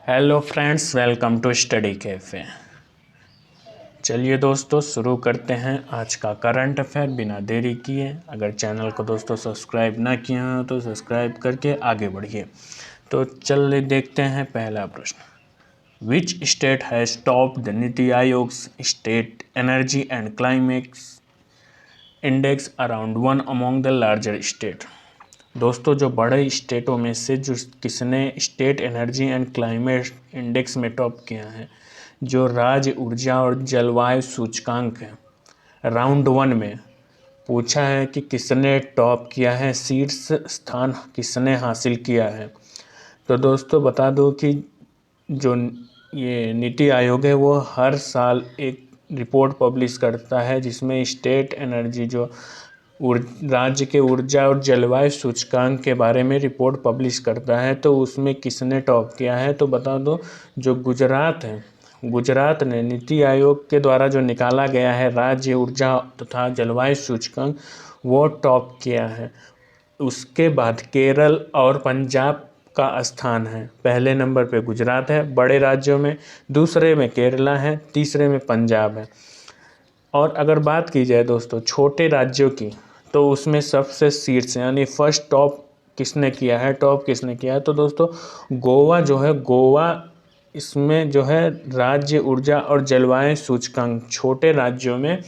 Hello friends, welcome to study cafe. चलिए दोस्तों, शुरू करते हैं आज का करंट अफेयर बिना देरी किए। अगर चैनल को दोस्तों सब्सक्राइब ना किया हो तो सब्सक्राइब करके आगे बढ़िए। तो चलिए देखते हैं पहला प्रश्न। Which state has topped the NITI Aayog state energy and climate index around one among the larger state. दोस्तों, जो बड़े स्टेटों में से जो किसने state energy and climate index में टॉप किया है, जो राज्य ऊर्जा और जलवायु सूचकांक है, राउंड 1 में पूछा है कि किसने टॉप किया है, शीर्ष स्थान किसने हासिल किया है। तो दोस्तों बता दो कि जो ये नीति आयोग है वो हर साल एक रिपोर्ट पब्लिश करता है जिसमें स्टेट एनर्जी जो राज्य के ऊर्जा और जलवायु सूचकांक के बारे में रिपोर्ट पब्लिश करता है। तो उसमें किसने टॉप किया है, तो बता दो जो गुजरात है, गुजरात ने नीति आयोग के द्वारा जो निकाला गया है राज्य ऊर्जा तथा जलवायु सूचकांक, वो टॉप किया है। उसके बाद केरल और पंजाब का स्थान है। पहले नंबर पे गुजरात है बड़े राज्यों में, दूसरे में केरला है, तीसरे में पंजाब है। और अगर बात की जाए दोस्तों छोटे राज्यों की, तो उसमें सबसे शीर्ष यानी फर्स्ट टॉप किसने किया है, तो दोस्तों गोवा जो है, गोवा इसमें जो है राज्य ऊर्जा और जलवायु सूचकांक छोटे राज्यों में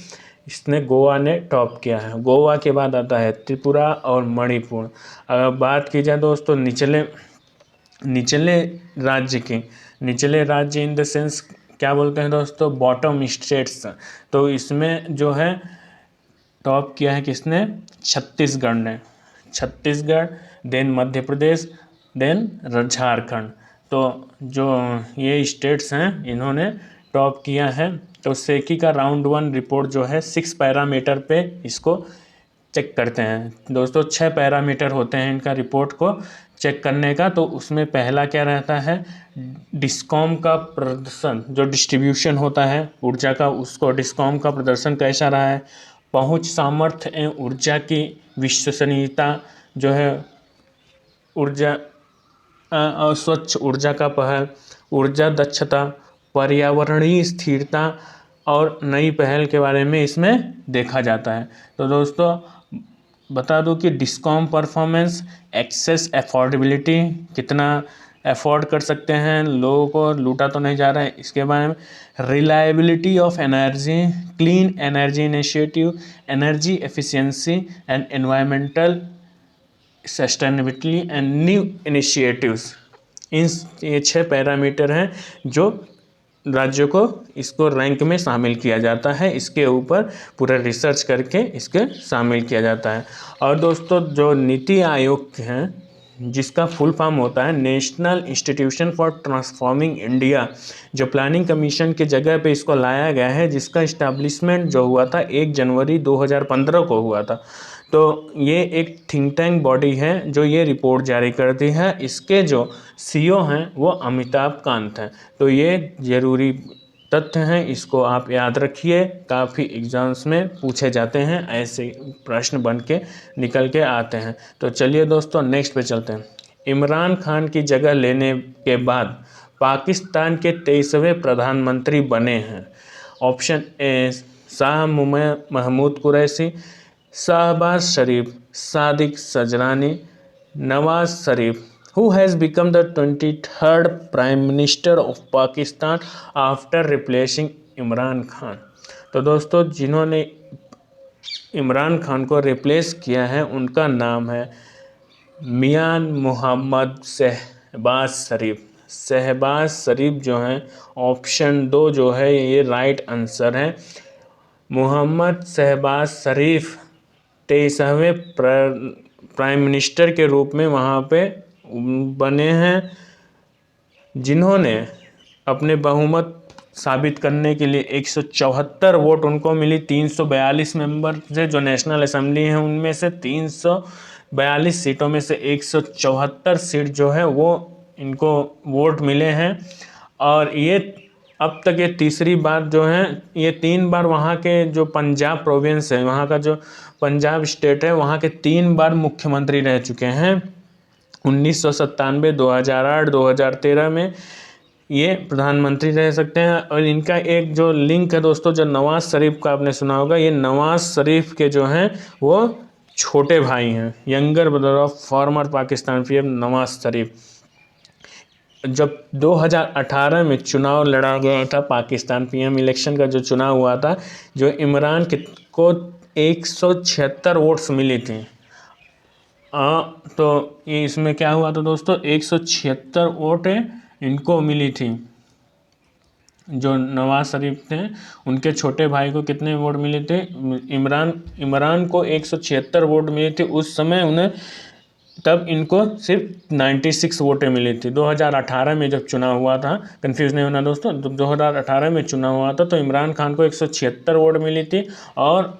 इसने गोवा ने टॉप किया है। गोवा के बाद आता है त्रिपुरा और मणिपुर। अगर बात की जाए दोस्तों निचले राज्य इन द सेंस क्या बोलते हैं दोस्तों, बॉटम स्टेट्स। तो इसमें जो है टॉप किया है किसने, छत्तीसगढ़ ने, छत्तीसगढ़, देन मध्य प्रदेश, देन झारखंड। तो जो ये स्टेट्स हैं इन्होंने टॉप किया है। तो सेकी का राउंड 1 रिपोर्ट जो है 6 पैरामीटर पे इसको चेक करते हैं दोस्तों। 6 पैरामीटर होते हैं इनका रिपोर्ट को चेक करने का। तो उसमें पहला क्या रहता है, डिस्कॉम का प्रदर्शन, जो डिस्ट्रीब्यूशन होता है ऊर्जा का, उसको डिस्कॉम का प्रदर्शन कैसा रहा है, पहुंच सामर्थ्य एवं ऊर्जा की विश्वसनीयता जो है, ऊर्जा स्वच्छ ऊर्जा का पहल, ऊर्जा दक्षता, पर्यावरणीय स्थिरता और नई पहल के बारे में इसमें देखा जाता है। तो दोस्तों बता दूं कि डिस्कॉम परफॉर्मेंस, एक्सेस अफोर्डेबिलिटी, कितना अफोर्ड कर सकते हैं, लोगों को लूटा तो नहीं जा रहा है, इसके बारे में, reliability of energy, clean energy initiative, energy efficiency and environmental sustainability and new initiatives. ये 6 पैरामीटर हैं जो राज्यों को इसको रैंक में शामिल किया जाता है, इसके ऊपर पूरा रिसर्च करके इसके शामिल किया जाता है। और दोस्तों जो नीति आयोग हैं, जिसका फुल फॉर्म होता है national institution for transforming India, जो प्लानिंग कमीशन की जगह पे इसको लाया गया है, जिसका इस्टेब्लिशमेंट जो हुआ था 1 जनवरी 2015 को हुआ था। तो ये एक थिंक टैंक बॉडी है जो ये रिपोर्ट जारी करती है। इसके जो सीईओ हैं वो अमिताभ कांत हैं। तो ये ज़रूरी तथ्य हैं, इसको आप याद रखिए, काफ़ी एग्जाम्स में पूछे जाते हैं, ऐसे प्रश्न बन के निकल के आते हैं। तो चलिए दोस्तों नेक्स्ट पे चलते हैं। इमरान खान की जगह लेने के बाद पाकिस्तान के 23वें प्रधानमंत्री बने हैं। Option A Shah Mahmood Qureshi, Shehbaz Sharif, Sadiq Sanjrani, Nawaz Sharif. Who has become the 23rd Prime Minister of Pakistan after replacing Imran Khan. तो दोस्तों जिन्होंने इमरान खान को रिप्लेस किया है उनका नाम है मियां मोहम्मद शहबाज शरीफ। शहबाज शरीफ जो हैं, ऑप्शन 2 जो है ये राइट आंसर है। मोहम्मद शहबाज शरीफ 23वें प्राइम मिनिस्टर के रूप में वहाँ पे बने हैं, जिन्होंने अपने बहुमत साबित करने के लिए 174 वोट उनको मिली 342 मेंबर से, जो नेशनल असेंबली है उनमें से 342 सीटों में से 174 सीट जो है वो इनको वोट मिले हैं। और ये अब तक ये तीसरी बार जो है, ये 3 बार वहाँ के जो पंजाब प्रोविंस है, वहाँ का जो पंजाब स्टेट है, वहाँ के 3 बार मुख्यमंत्री रह चुके हैं। 1997, 2008, 2013 में ये प्रधानमंत्री रह सकते हैं। और इनका एक जो लिंक है दोस्तों, जो नवाज शरीफ का आपने सुना होगा, ये नवाज शरीफ के जो हैं वो छोटे भाई हैं, younger brother of former Pakistan PM Nawaz Sharif. जब 2018 में चुनाव लड़ा गया था, पाकिस्तान पीएम इलेक्शन का जो चुनाव हुआ था, जो इमरान को 176 वोट्स मिली थी। तो ये इसमें क्या हुआ था दोस्तों, 176 वोट इनको मिली थी। जो नवाज शरीफ थे उनके छोटे भाई को कितने वोट मिले थे, इमरान को 176 वोट मिले थे उस समय उन्हें, तब इनको सिर्फ 96 वोटें मिली थी। 2018 में जब चुनाव हुआ था, कंफ्यूज नहीं होना दोस्तों, जब 2018 में चुनाव हुआ था तो इमरान खान को 176 वोट मिली थी और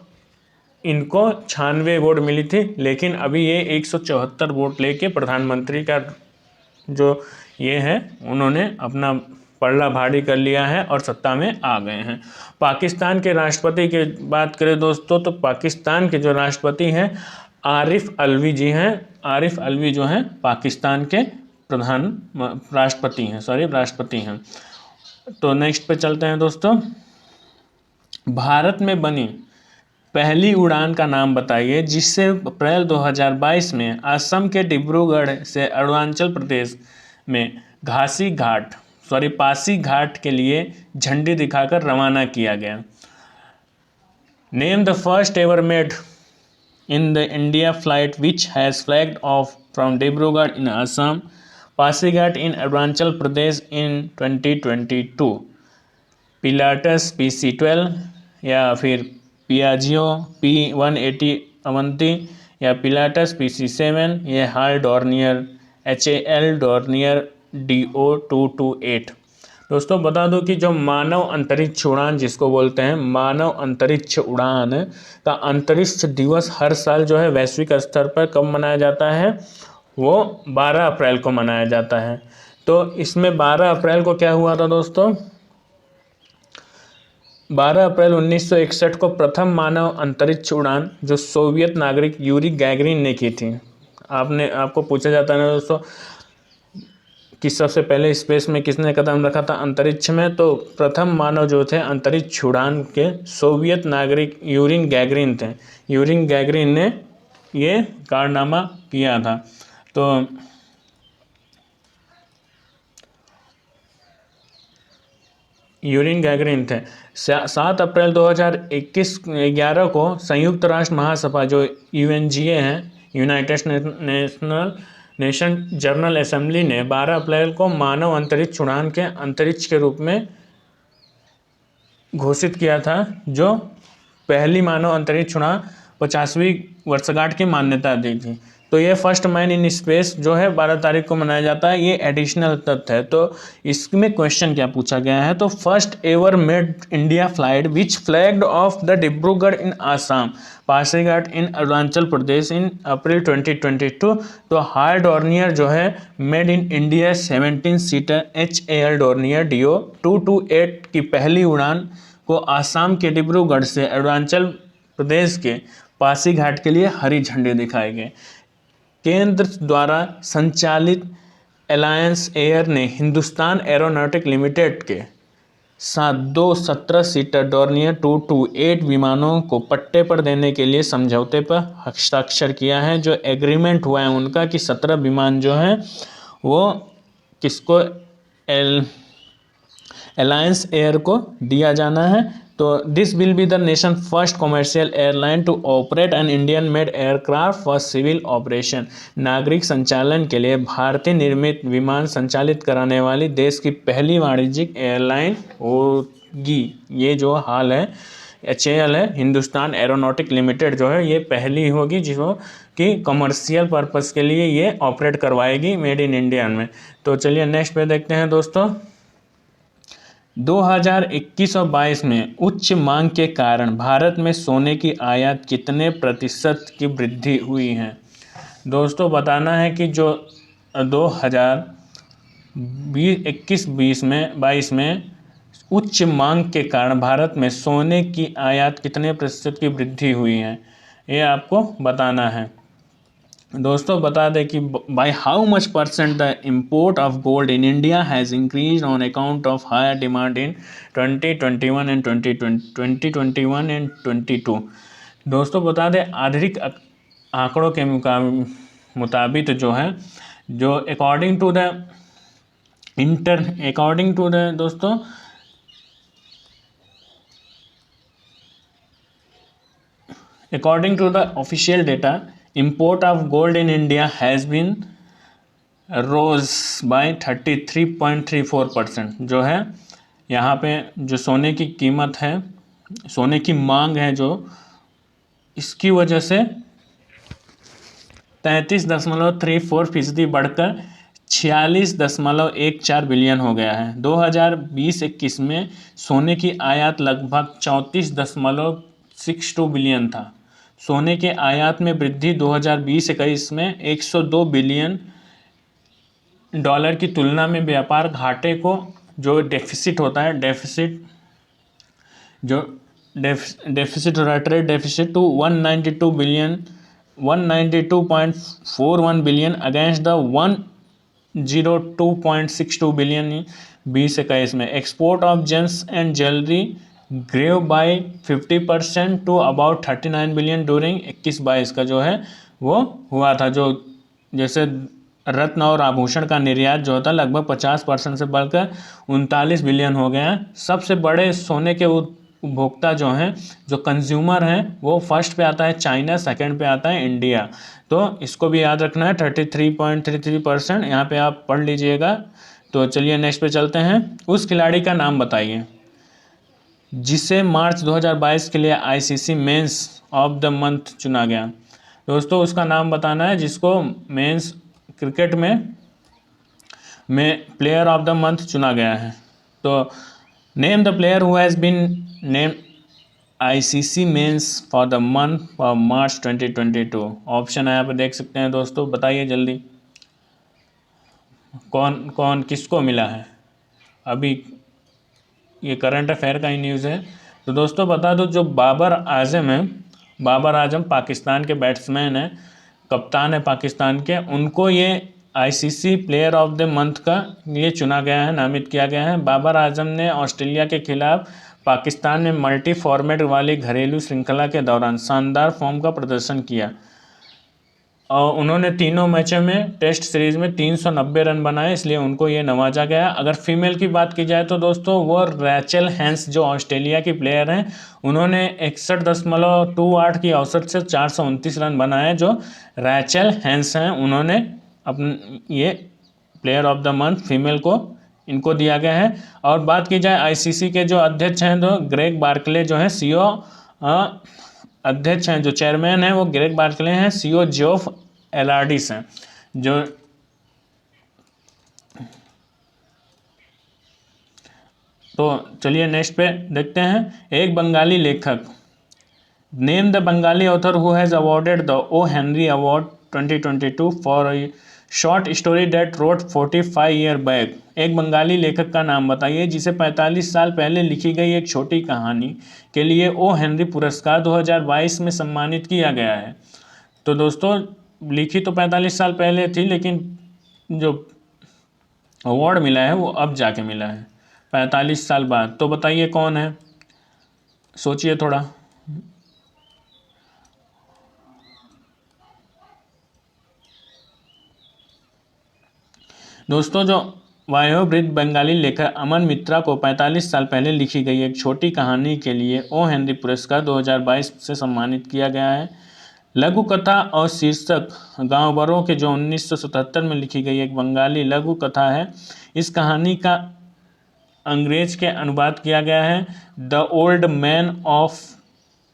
इनको 96 वोट मिली थी। लेकिन अभी ये 174 वोट लेके प्रधानमंत्री का जो ये है उन्होंने अपना पल्ला भारी कर लिया है और सत्ता में आ गए हैं। पाकिस्तान के राष्ट्रपति की बात करें दोस्तों, तो पाकिस्तान के जो राष्ट्रपति हैं आरिफ अलवी जी हैं। आरिफ अलवी जो हैं पाकिस्तान के राष्ट्रपति हैं। तो नेक्स्ट पे चलते हैं दोस्तों। भारत में बनी पहली उड़ान का नाम बताइए जिससे अप्रैल 2022 में असम के डिब्रूगढ़ से अरुणाचल प्रदेश में पासी घाट के लिए झंडी दिखाकर रवाना किया गया। Name the first ever made in the India flight which has flagged of from Dibrugarh in Assam, Pasighat in Arunachal Pradesh in 2022। Pilatus PC-12 या फिर पियाजियो P-180 अवंती या पिलाटस PC-7 या हाल डॉर्नियर HAL डॉर्नियर DO-228। दोस्तों बता दो कि जो मानव अंतरिक्ष उड़ान जिसको बोलते हैं, मानव अंतरिक्ष उड़ान का अंतरिक्ष दिवस हर साल जो है वैश्विक स्तर पर कब मनाया जाता है, वो 12 अप्रैल को मनाया जाता है। तो इसमें 12 अप्रैल को क्या हुआ था दोस्तों, 12 अप्रैल 1961 को प्रथम मानव अंतरिक्ष उड़ान जो सोवियत नागरिक यूरी गैगरिन ने की थी। आपको पूछा जाता है दोस्तों कि सबसे पहले स्पेस में किसने कदम रखा था अंतरिक्ष में, तो प्रथम मानव जो थे अंतरिक्ष उड़ान के सोवियत नागरिक यूरिन गैगरिन थे। यूरिन गैगरिन ने ये कारनामा किया था। तो यूरिन गैगरिन थे। 7 अप्रैल 2011 को संयुक्त राष्ट्र महासभा जो UNGA है, यूनाइटेड नेशन जनरल असेंबली ने 12 अप्रैल को मानव अंतरिक्ष उड़ान के अंतरिक्ष के रूप में घोषित किया था। जो पहली मानव अंतरिक्ष उड़ान 50वीं वर्षगांठ की मान्यता दी थी। तो ये फर्स्ट मैन इन स्पेस जो है 12 तारीख को मनाया जाता है, ये एडिशनल तथ्य है। तो इसमें क्वेश्चन क्या पूछा गया है, तो first ever made India flight which flagged off the Dibrugarh in Assam, Pasighat in Arunachal Pradesh in April 2022। तो हाल डॉर्नियर जो है made in India 17 seater HAL Dornier DO-228 की पहली उड़ान को आसाम के डिब्रूगढ़ से अरुणाचल प्रदेश के पासीघाट के लिए हरी झंडी दिखाई गई। केंद्र द्वारा संचालित अलायंस एयर ने हिंदुस्तान एरोनॉटिक लिमिटेड के साथ 2 17 सीटर डॉर्नियर 228 विमानों को पट्टे पर देने के लिए समझौते पर हस्ताक्षर किया है। जो एग्रीमेंट हुआ है उनका कि 17 विमान जो हैं वो किसको, अलायंस एयर को दिया जाना है। तो this will be the nation first commercial airline to operate an Indian made aircraft for civil operation. नागरिक संचालन के लिए भारतीय निर्मित विमान संचालित कराने वाली देश की पहली वाणिज्यिक एयरलाइन होगी। ये जो हाल है HAL है, हिंदुस्तान एरोनॉटिक लिमिटेड जो है, ये पहली होगी जिसको कि कमर्शियल पर्पस के लिए ये ऑपरेट करवाएगी मेड इन इंडिया में। तो चलिए नेक्स्ट पे देखते हैं दोस्तों। 2021 और 22 में उच्च मांग के कारण भारत में सोने की आयात कितने प्रतिशत की वृद्धि हुई है। दोस्तों बताना है कि जो 2021-22 में उच्च मांग के कारण भारत में सोने की आयात कितने प्रतिशत की वृद्धि हुई है, ये आपको बताना है। दोस्तों बता दें कि by how much percent the import of gold in India has increase on account of higher demand in 2021 and 2022। दोस्तों बता दें आधुनिक आंकड़ों के मुताबिक जो है, जो अकॉर्डिंग टू द दोस्तों according to the official data, import of gold in India has been rose by 33.34%। जो है यहाँ पे जो सोने की कीमत है, सोने की मांग है जो, इसकी वजह से 33.34% बढ़कर 46.14 बिलियन हो गया है। 2020-21 में सोने की आयात लगभग 34.62 बिलियन था। सोने के आयात में वृद्धि 2020-21 में 102 बिलियन डॉलर की तुलना में व्यापार घाटे को, जो डेफिसिट होता है, डेफिसिट हो रहा है, trade deficit to 192.41 billion against the 102.62 billion 2021 में। Export of gems and jewellery grew by 50% to about 39 billion during 21-22 का जो है वो हुआ था। जो जैसे रत्न और आभूषण का निर्यात जो होता है लगभग 50% से बढ़कर 39 बिलियन हो गया है। सबसे बड़े सोने के उपभोक्ता जो हैं, जो कंज्यूमर हैं, वो फर्स्ट पे आता है चाइना, सेकंड पे आता है इंडिया। तो इसको भी याद रखना है, 33.33%, यहाँ पे आप पढ़ लीजिएगा। तो चलिए नेक्स्ट पे चलते हैं। उस खिलाड़ी का नाम बताइए जिसे मार्च 2022 के लिए ICC men's of the month चुना गया। दोस्तों उसका नाम बताना है जिसको मेंस क्रिकेट में प्लेयर ऑफ द मंथ चुना गया है। तो name the player who has been name ICC men's for the month for March 2022। Option है यहाँ पे देख सकते हैं दोस्तों, बताइए जल्दी कौन कौन किसको मिला है। अभी ये करंट अफेयर का ही न्यूज़ है। तो दोस्तों बता दो, जो बाबर आजम है, बाबर आजम पाकिस्तान के बैट्समैन हैं, कप्तान है पाकिस्तान के, उनको ये ICC player of the month का ये चुना गया है, नामित किया गया है। बाबर आजम ने ऑस्ट्रेलिया के खिलाफ पाकिस्तान में मल्टी फॉर्मेट वाली घरेलू श्रृंखला के दौरान शानदार फॉर्म का प्रदर्शन किया और उन्होंने तीनों मैचों में टेस्ट सीरीज़ में 390 रन बनाए, इसलिए उनको ये नवाजा गया। अगर फीमेल की बात की जाए तो दोस्तों वो रैचल हैंस, जो ऑस्ट्रेलिया की प्लेयर हैं, उन्होंने 61.28 की औसत से 429 रन बनाए। जो रैचल हैंस हैं, उन्होंने अपने ये player of the month female को इनको दिया गया है। और बात की जाए आईसीसी के जो अध्यक्ष हैं, तो ग्रेग बार्कले जो हैं सीईओ अध्यक्ष हैं, जो चेयरमैन हैं वो ग्रेग बार्कले हैं। सीईओ जेफ एलार्डिस हैं। जो तो चलिए नेक्स्ट पे देखते हैं। एक बंगाली लेखक, name the Bengali author who has awarded the O Henry award 2022 for short story that wrote 45 year back. एक बंगाली लेखक का नाम बताइए जिसे 45 साल पहले लिखी गई एक छोटी कहानी के लिए ओ हेनरी पुरस्कार 2022 में सम्मानित किया गया है। तो दोस्तों लिखी तो 45 साल पहले थी, लेकिन जो अवार्ड मिला है वो अब जाके मिला है 45 साल बाद। तो बताइए कौन है, सोचिए थोड़ा। दोस्तों जो वयोवृद्ध बंगाली लेखक अमन मित्रा को 45 साल पहले लिखी गई एक छोटी कहानी के लिए ओ हेनरी पुरस्कार 2022 से सम्मानित किया गया है। लघु कथा और शीर्षक गाँव बरों के, जो 1977 में लिखी गई एक बंगाली लघु कथा है। इस कहानी का अंग्रेज के अनुवाद किया गया है the old man of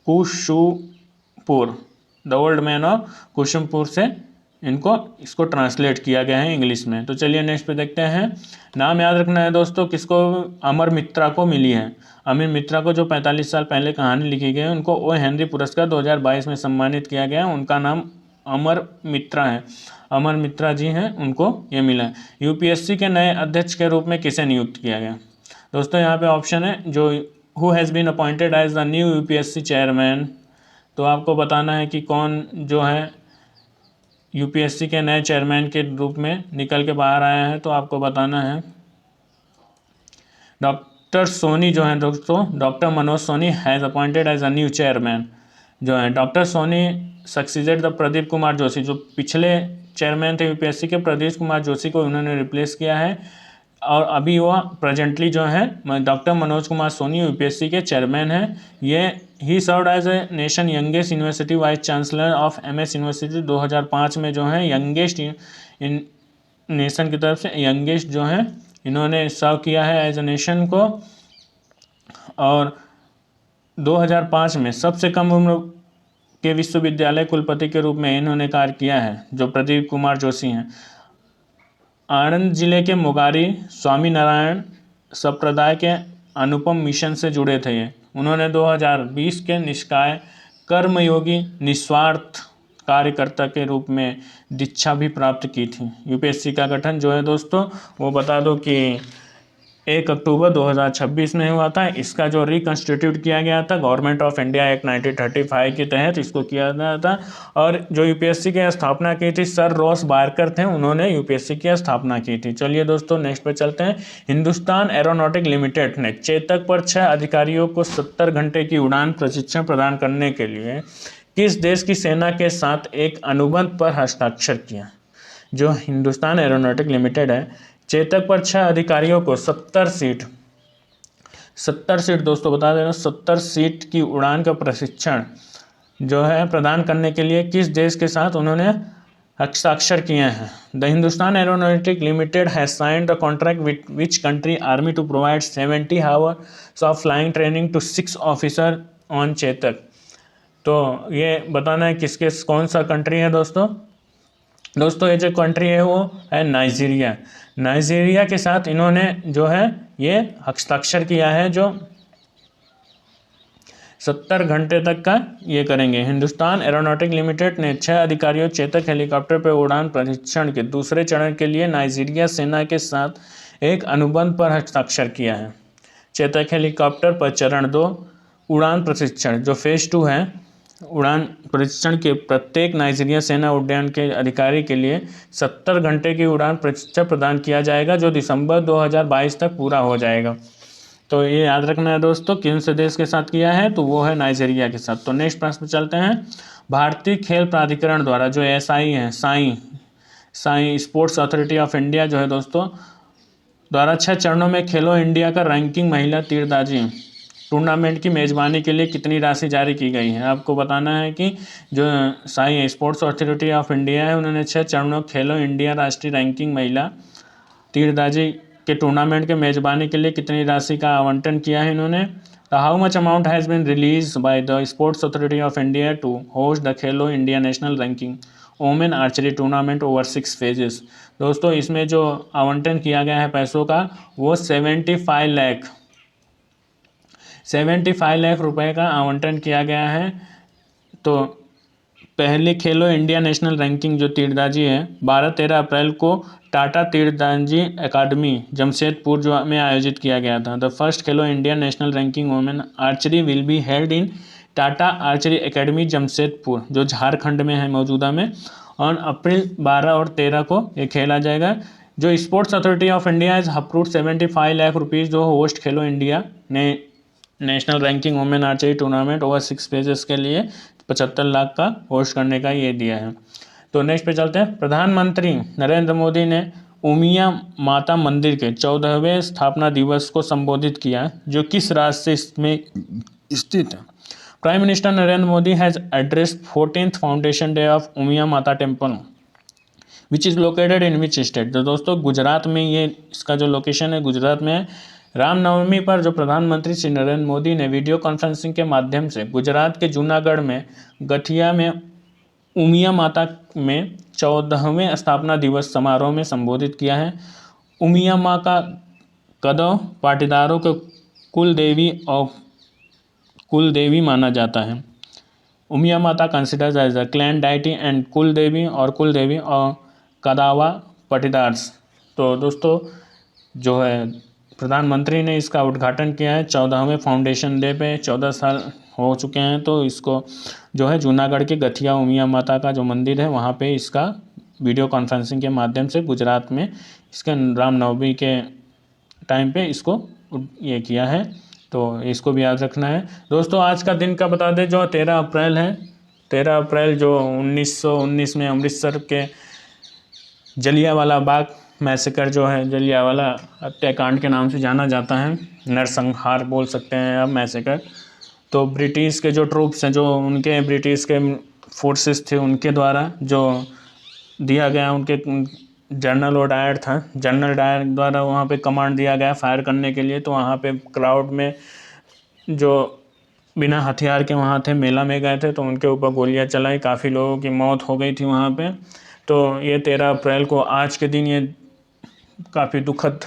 Kushumpur. The old man of Kushumpur से इसको ट्रांसलेट किया गया है इंग्लिश में। तो चलिए नेक्स्ट पे देखते हैं। नाम याद रखना है दोस्तों, किसको अमर मित्रा को मिली है। अमर मित्रा को जो 45 साल पहले कहानी लिखी गई है, उनको ओ हेनरी पुरस्कार 2022 में सम्मानित किया गया है। उनका नाम अमर मित्रा है, अमर मित्रा जी हैं, उनको ये मिला है। यूपीएससी के नए अध्यक्ष के रूप में किसे नियुक्त किया गया। दोस्तों यहाँ पे ऑप्शन है जो who has been appointed as the new UPSC chairman. तो आपको बताना है कि कौन जो है यूपीएससी के नए चेयरमैन के रूप में निकल के बाहर आया है, तो आपको बताना है डॉक्टर सोनी जो है दोस्तों, doctor Manoj Soni has appointed as a new chairman. जो है doctor Soni succeeded the Pradeep Kumar Joshi, जो पिछले चेयरमैन थे यूपीएससी के प्रदीप कुमार जोशी को उन्होंने रिप्लेस किया है, और अभी वह प्रेजेंटली जो है डॉक्टर मनोज कुमार सोनी यूपीएससी के चेयरमैन हैं। ये ही served as a nation youngest university vice chancellor of MS university 2005 में जो है यंगेस्ट इन नेशन की तरफ से यंगेस्ट जो है इन्होंने सर्व किया है एज ए नेशन को, और 2005 में सबसे कम उम्र के विश्वविद्यालय कुलपति के रूप में इन्होंने कार्य किया है, जो प्रदीप कुमार जोशी हैं। आणंद जिले के मुगारी स्वामी नारायण संप्रदाय के अनुपम मिशन से जुड़े थे ये। उन्होंने 2020 के निष्काय कर्मयोगी निस्वार्थ कार्यकर्ता के रूप में दीक्षा भी प्राप्त की थी। यूपीएससी का गठन जो है दोस्तों वो बता दो कि 1 अक्टूबर 2026 में हुआ था। इसका जो रिकन्स्टिट्यूट किया गया था गवर्नमेंट ऑफ इंडिया एक्ट 1935 के तहत इसको किया गया था, और जो यूपीएससी की स्थापना की थी सर रॉस बारकर थे, उन्होंने यूपीएससी की स्थापना की थी। चलिए दोस्तों नेक्स्ट पे चलते हैं। हिंदुस्तान एरोनॉटिक लिमिटेड ने चेतक पर 6 अधिकारियों को 70 घंटे की उड़ान प्रशिक्षण प्रदान करने के लिए किस देश की सेना के साथ एक अनुबंध पर हस्ताक्षर किया। जो हिंदुस्तान एरोनॉटिक लिमिटेड है, चेतक पर 6 अधिकारियों को 70 सीट दोस्तों बता देना 70 सीट की उड़ान का प्रशिक्षण जो है प्रदान करने के लिए किस देश के साथ उन्होंने हस्ताक्षर किए हैं। The Hindustan aeronautic limited has signed the contract with which country army to provide 70 hours of flying training to 6 officer on Chetak. तो ये बताना है किसके कौन सा कंट्री है दोस्तों ये जो कंट्री है वो है नाइजीरिया। नाइजीरिया के साथ इन्होंने जो है ये हस्ताक्षर किया है, जो 70 घंटे तक का ये करेंगे। हिंदुस्तान एरोनॉटिक लिमिटेड ने 6 अधिकारियों चेतक हेलीकॉप्टर पर उड़ान प्रशिक्षण के दूसरे चरण के लिए नाइजीरिया सेना के साथ एक अनुबंध पर हस्ताक्षर किया है। चेतक हेलीकॉप्टर पर चरण 2 उड़ान प्रशिक्षण जो फेज 2 है, उड़ान प्रशिक्षण के प्रत्येक नाइजीरिया सेना उड्डयन के अधिकारी के लिए 70 घंटे की उड़ान प्रशिक्षण प्रदान किया जाएगा, जो दिसंबर 2022 तक पूरा हो जाएगा। तो ये याद रखना है दोस्तों किन से देश के साथ किया है, तो वो है नाइजीरिया के साथ। तो नेक्स्ट प्रश्न पे चलते हैं। भारतीय खेल प्राधिकरण द्वारा जो एसआई है Sai sports authority of India जो है दोस्तों द्वारा 6 चरणों में खेलो इंडिया का रैंकिंग महिला तीरंदाजी टूर्नामेंट की मेज़बानी के लिए कितनी राशि जारी की गई है। आपको बताना है कि जो Sai sports authority of India है उन्होंने 6 चरणों खेलो इंडिया राष्ट्रीय रैंकिंग महिला तीरंदाजी के टूर्नामेंट के मेज़बानी के लिए कितनी राशि का आवंटन किया है इन्होंने। How much amount has been release by the sports authority of India to host the Khelo India national ranking women archery tournament over 6 phases. दोस्तों इसमें जो आवंटन किया गया है पैसों का वो 75 लाख रुपए का आवंटन किया गया है। तो पहले खेलो इंडिया नेशनल रैंकिंग जो तीरंदाजी है 12-13 अप्रैल को टाटा तीरंदाजी अकादमी जमशेदपुर जो में आयोजित किया गया था। The first Khelo India national ranking women archery will be held in Tata archery academy Jamshedpur जो झारखंड में है मौजूदा में, और अप्रैल 12 और 13 को ये खेला जाएगा। जो sports authority of India is approved 75 lakh rupees जो होस्ट खेलो इंडिया ने national ranking women archery tournament over 6 phases के लिए 75 लाख का होस्ट करने का ये दिया है। तो नेक्स्ट पे चलते हैं। प्रधानमंत्री नरेंद्र मोदी ने उमिया माता मंदिर के 14वें स्थापना दिवस को संबोधित किया जो किस राज्य में स्थित है। Prime minister Narendra Modi has addressed 14th foundation day of Umiya Mata temple which is located in which state. तो दोस्तों गुजरात में ये इसका जो लोकेशन है गुजरात में है। रामनवमी पर जो प्रधानमंत्री श्री नरेंद्र मोदी ने वीडियो कॉन्फ्रेंसिंग के माध्यम से गुजरात के जूनागढ़ में गठिया में उमिया माता में 14वें स्थापना दिवस समारोह में संबोधित किया है। उमिया माँ का कदव पाटीदारों के कुल देवी माना जाता है। Umiya Mata considers as a clan deity and kul devi और कदावा पाटीदार्स। तो दोस्तों जो है प्रधानमंत्री ने इसका उद्घाटन किया है 14वें फाउंडेशन डे पे। 14 साल हो चुके हैं तो इसको जो है जूनागढ़ के गठिया उमिया माता का जो मंदिर है वहाँ पे इसका वीडियो कॉन्फ्रेंसिंग के माध्यम से गुजरात में इसके रामनवमी के टाइम पे इसको ये किया है। तो इसको भी याद रखना है दोस्तों। आज का दिन का बता दें, जो 13 अप्रैल है, 13 अप्रैल जो 1919 में अमृतसर के जलियांवाला बाग मैसेकर जो है, जलियांवाला हत्याकांड के नाम से जाना जाता है, नरसंहार बोल सकते हैं आप, मैसेकर। तो ब्रिटिश के जो ट्रूप्स हैं, जो उनके ब्रिटिश के फोर्सेस थे, उनके द्वारा जो दिया गया, उनके जनरल ओडायर था, जनरल डायर द्वारा वहाँ पे कमांड दिया गया फायर करने के लिए। तो वहाँ पे क्राउड में जो बिना हथियार के वहाँ थे, मेला में गए थे, तो उनके ऊपर गोलियाँ चलाई, काफ़ी लोगों की मौत हो गई थी वहाँ पे। तो ये 13 अप्रैल को आज के दिन ये काफ़ी दुखद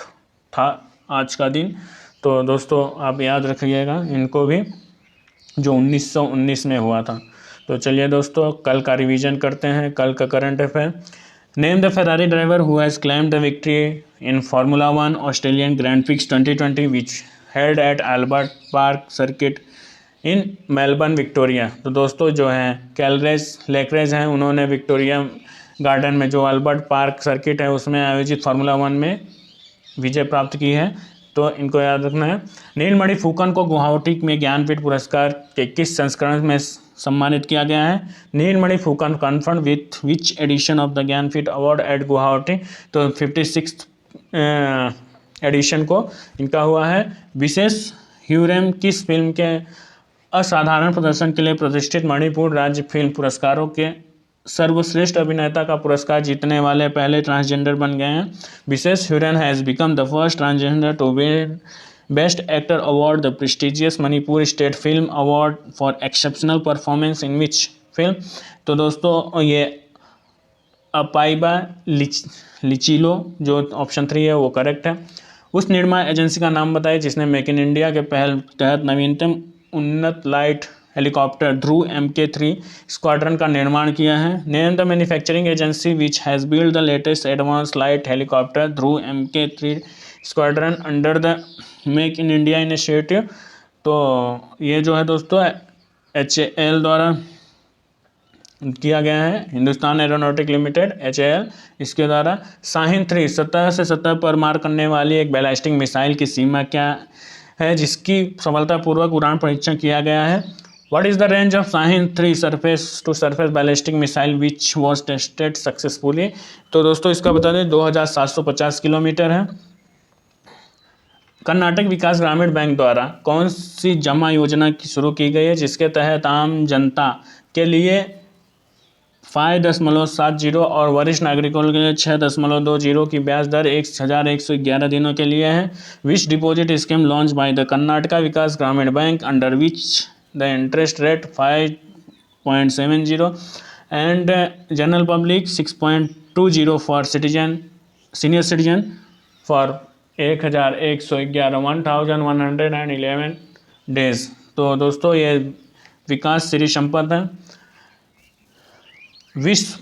था आज का दिन। तो दोस्तों आप याद रखिएगा इनको भी, जो 1919 में हुआ था। तो चलिए दोस्तों कल का रिवीजन करते हैं, कल का current affair. Name the Ferrari driver who has claimed the victory in formula 1 Australian grand prix 2020 which held at Albert park circuit in Melbourne Victoria. तो दोस्तों जो है कैलरेज लेकरेज हैं, उन्होंने विक्टोरिया गार्डन में जो अल्बर्ट पार्क सर्किट है उसमें आयोजित फार्मूला 1 में विजय प्राप्त की है। तो इनको याद रखना है। नीलमणि फुकन को गुवाहाटी में ज्ञानपीठ पुरस्कार के किस संस्करण में सम्मानित किया गया है? Nilmani Phukan conferred with which edition of the Jnanpith award at Guwahati? तो 56th एडिशन को इनका हुआ है। विशेष ह्यूरेम किस फिल्म के असाधारण प्रदर्शन के लिए प्रतिष्ठित मणिपुर राज्य फिल्म पुरस्कारों के सर्वश्रेष्ठ अभिनेता का पुरस्कार जीतने वाले पहले ट्रांसजेंडर बन गए हैं? Bishesh Huirem has become the first transgender to win best actor award the prestigious Manipur state film award for exceptional performance in which film? तो दोस्तों ये अपाइबा लिचिलो जो ऑप्शन 3 है वो करेक्ट है। उस निर्माण एजेंसी का नाम बताइए जिसने मेक इन इंडिया के पहल तहत नवीनतम उन्नत लाइट हेलीकॉप्टर ध्रुव MK3 स्क्वाड्रन का निर्माण किया है। Name the manufacturing agency which has build the latest advance light helicopter Dhruv MK3 squadron under the make in India initiative. तो ये जो है दोस्तों HAL द्वारा किया गया है, हिंदुस्तान एरोनॉटिक लिमिटेड HAL, इसके द्वारा। शाहीन 3 सतह से सतह पर मार करने वाली एक बैलिस्टिक मिसाइल की सीमा क्या है जिसकी सफलतापूर्वक उड़ान परीक्षण किया गया है? What is the range of Shahin 3 surface to surface ballistic missile which was tested successfully? तो दोस्तों इसका बता दें 2750 किलोमीटर है। कर्नाटक विकास ग्रामीण बैंक द्वारा कौन सी जमा योजना की शुरू की गई है जिसके तहत आम जनता के लिए 5.70 और वरिष्ठ नागरिकों के लिए 6.20 की ब्याज दर 1111 दिनों के लिए है? Which deposit scheme launch by the Karnataka Vikas Grameen bank under which the interest rate 5.70 and general public 6.20 for senior citizen for 1111 days। तो दोस्तों ये विकास श्री संपत है। विश्व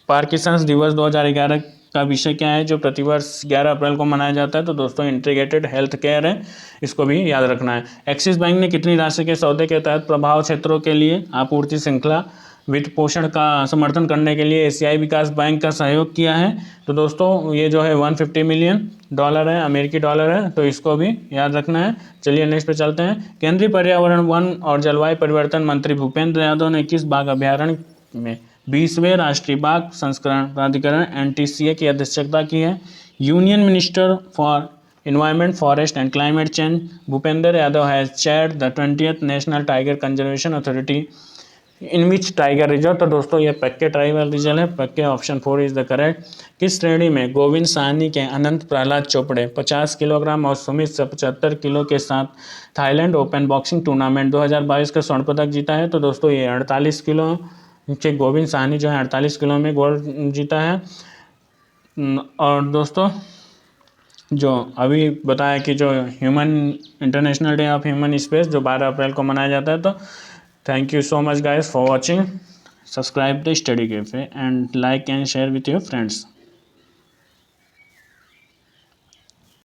पार्किंसंस दिवस 2011 का विषय क्या है जो प्रतिवर्ष 11 अप्रैल को मनाया जाता है? तो दोस्तों इंटीग्रेटेड हेल्थ केयर है, इसको भी याद रखना है। एक्सिस बैंक ने कितनी राशि के सौदे के तहत प्रभाव क्षेत्रों के लिए आपूर्ति श्रृंखला वित्त पोषण का समर्थन करने के लिए एशियाई विकास बैंक का सहयोग किया है? तो दोस्तों ये जो है $150 मिलियन है, अमेरिकी डॉलर है, तो इसको भी याद रखना है। चलिए नेक्स्ट पे चलते हैं। केंद्रीय पर्यावरण वन और जलवायु परिवर्तन मंत्री भूपेंद्र यादव ने किस बाघ अभ्यारण्य में 20वें राष्ट्रीय बाघ संस्करण प्राधिकरण NTCA की अध्यक्षता की है? Union minister for environment forest and climate change Bhupendra Yadav has chaired the 20th national tiger conservation authority in which tiger reserve? तो दोस्तों ये पक्के ट्राइबल रिजर्व है, पक्के ऑप्शन 4 इज द करेक्ट। किस श्रेणी में गोविंद साहनी के अनंत प्रहलाद चोपड़े 50 किलोग्राम और सुमित 75 किलो के साथ थाईलैंड ओपन बॉक्सिंग टूर्नामेंट 2022 का स्वर्ण पदक जीता है? तो दोस्तों ये 48 किलो के गोविंद साहनी जो है 48 किलो में गोल्ड जीता है। और दोस्तों जो अभी बताया कि जो international day of human space जो 12 अप्रैल को मनाया जाता है। तो thank you so much guys for watching. Subscribe the study cafe and like and share with your friends.